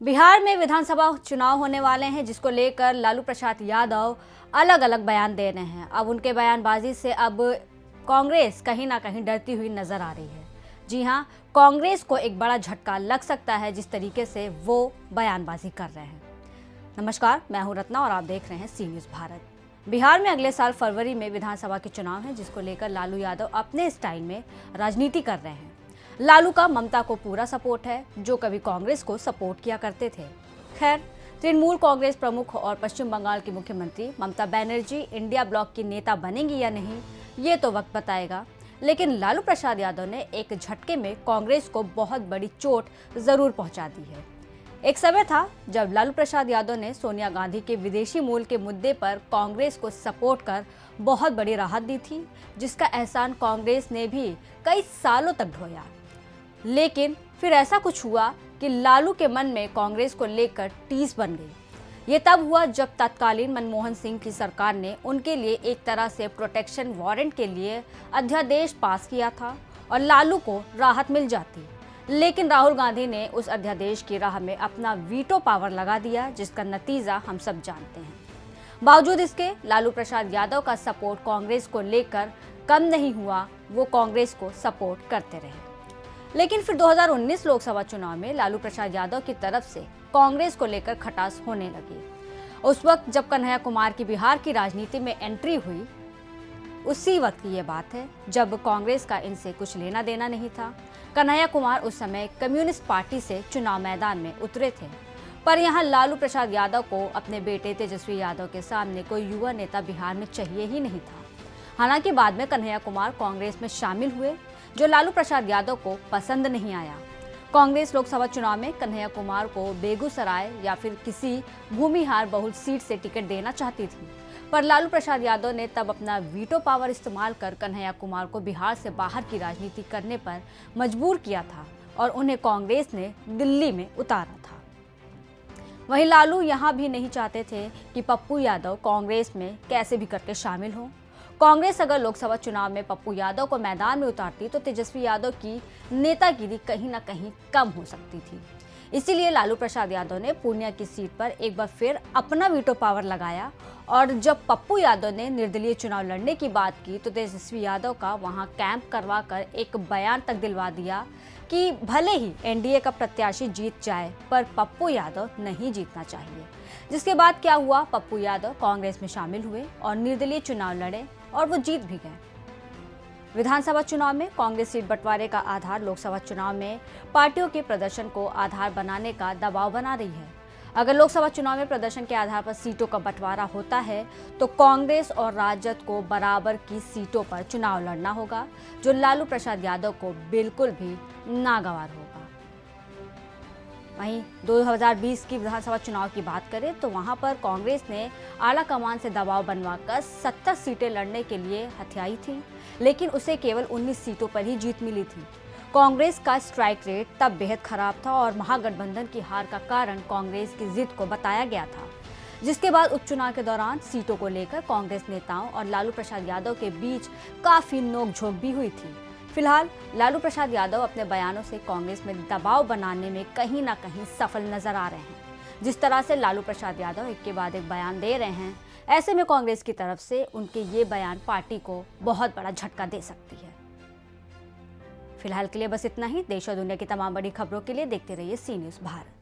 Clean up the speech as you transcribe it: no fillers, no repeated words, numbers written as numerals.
बिहार में विधानसभा चुनाव होने वाले हैं, जिसको लेकर लालू प्रसाद यादव अलग अलग बयान दे रहे हैं। अब उनके बयानबाजी से अब कांग्रेस कहीं ना कहीं डरती हुई नजर आ रही है। जी हां, कांग्रेस को एक बड़ा झटका लग सकता है जिस तरीके से वो बयानबाजी कर रहे हैं। नमस्कार, मैं हूं रत्ना और आप देख रहे हैं सी न्यूज़ भारत। बिहार में अगले साल फरवरी में विधानसभा के चुनाव हैं, जिसको लेकर लालू यादव अपने स्टाइल में राजनीति कर रहे हैं। लालू का ममता को पूरा सपोर्ट है, जो कभी कांग्रेस को सपोर्ट किया करते थे। खैर, तृणमूल कांग्रेस प्रमुख और पश्चिम बंगाल की मुख्यमंत्री ममता बनर्जी इंडिया ब्लॉक की नेता बनेंगी या नहीं, ये तो वक्त बताएगा। लेकिन लालू प्रसाद यादव ने एक झटके में कांग्रेस को बहुत बड़ी चोट जरूर पहुंचा दी है। एक समय था जब लालू प्रसाद यादव ने सोनिया गांधी के विदेशी मूल के मुद्दे पर कांग्रेस को सपोर्ट कर बहुत बड़ी राहत दी थी, जिसका एहसान कांग्रेस ने भी कई सालों तक ढोया। लेकिन फिर ऐसा कुछ हुआ कि लालू के मन में कांग्रेस को लेकर टीस बन गई। ये तब हुआ जब तत्कालीन मनमोहन सिंह की सरकार ने उनके लिए एक तरह से प्रोटेक्शन वारंट के लिए अध्यादेश पास किया था और लालू को राहत मिल जाती। लेकिन राहुल गांधी ने उस अध्यादेश की राह में अपना वीटो पावर लगा दिया, जिसका नतीजा हम सब जानते हैं। बावजूद इसके लालू प्रसाद यादव का सपोर्ट कांग्रेस को लेकर कम नहीं हुआ, वो कांग्रेस को सपोर्ट करते रहे। लेकिन फिर 2019 लोकसभा चुनाव में लालू प्रसाद यादव की तरफ से कांग्रेस को लेकर खटास होने लगी। उस वक्त जब कन्हैया कुमार की बिहार की राजनीति में एंट्री हुई, उसी वक्त की ये बात है जब कांग्रेस का इनसे कुछ लेना देना नहीं था। कन्हैया कुमार उस समय कम्युनिस्ट पार्टी से चुनाव मैदान में उतरे थे, पर यहाँ लालू प्रसाद यादव को अपने बेटे तेजस्वी यादव के सामने कोई युवा नेता बिहार में चाहिए ही नहीं था। हालांकि बाद में कन्हैया कुमार कांग्रेस में शामिल हुए, जो लालू प्रसाद यादव को पसंद नहीं आया। कांग्रेस लोकसभा चुनाव में कन्हैया कुमार को बेगूसराय या फिर किसी भूमिहार बहुल सीट से टिकट देना चाहती थी, पर लालू प्रसाद यादव ने तब अपना वीटो पावर इस्तेमाल कर कन्हैया कुमार को बिहार से बाहर की राजनीति करने पर मजबूर किया था और उन्हें कांग्रेस ने दिल्ली में उतारा था। वहीं लालू यहाँ भी नहीं चाहते थे कि पप्पू यादव कांग्रेस में कैसे भी करके शामिल हो। कांग्रेस अगर लोकसभा चुनाव में पप्पू यादव को मैदान में उतारती तो तेजस्वी यादव की नेतागिरी कहीं ना कहीं कम हो सकती थी। इसीलिए लालू प्रसाद यादव ने पूर्णिया की सीट पर एक बार फिर अपना वीटो पावर लगाया और जब पप्पू यादव ने निर्दलीय चुनाव लड़ने की बात की तो तेजस्वी यादव का वहां कैंप करवा कर एक बयान तक दिलवा दिया कि भले ही एनडीए का प्रत्याशी जीत जाए, पर पप्पू यादव नहीं जीतना चाहिए। जिसके बाद क्या हुआ, पप्पू यादव कांग्रेस में शामिल हुए और निर्दलीय चुनाव लड़े और वो जीत भी गए। विधानसभा चुनाव में कांग्रेस सीट बंटवारे का आधार लोकसभा चुनाव में पार्टियों के प्रदर्शन को आधार बनाने का दबाव बना रही है। अगर लोकसभा चुनाव में प्रदर्शन के आधार पर सीटों का बंटवारा होता है तो कांग्रेस और राजद को बराबर की सीटों पर चुनाव लड़ना होगा, जो लालू प्रसाद यादव को बिल्कुल भी नागवार होगा। वहीं 2020 की विधानसभा चुनाव की बात करें तो वहां पर कांग्रेस ने आला कमान से दबाव बनवाकर 70 सीटें लड़ने के लिए हथियाई थी, लेकिन उसे केवल 19 सीटों पर ही जीत मिली थी। कांग्रेस का स्ट्राइक रेट तब बेहद खराब था और महागठबंधन की हार का कारण कांग्रेस की जिद को बताया गया था, जिसके बाद उपचुनाव के दौरान सीटों को लेकर कांग्रेस नेताओं और लालू प्रसाद यादव के बीच काफी नोकझोंक भी हुई थी। फिलहाल लालू प्रसाद यादव अपने बयानों से कांग्रेस में दबाव बनाने में कहीं ना कहीं सफल नजर आ रहे हैं। जिस तरह से लालू प्रसाद यादव एक के बाद एक बयान दे रहे हैं, ऐसे में कांग्रेस की तरफ से उनके ये बयान पार्टी को बहुत बड़ा झटका दे सकती है। फिलहाल के लिए बस इतना ही। देश और दुनिया की तमाम बड़ी खबरों के लिए देखते रहिए सी न्यूज़ भारत।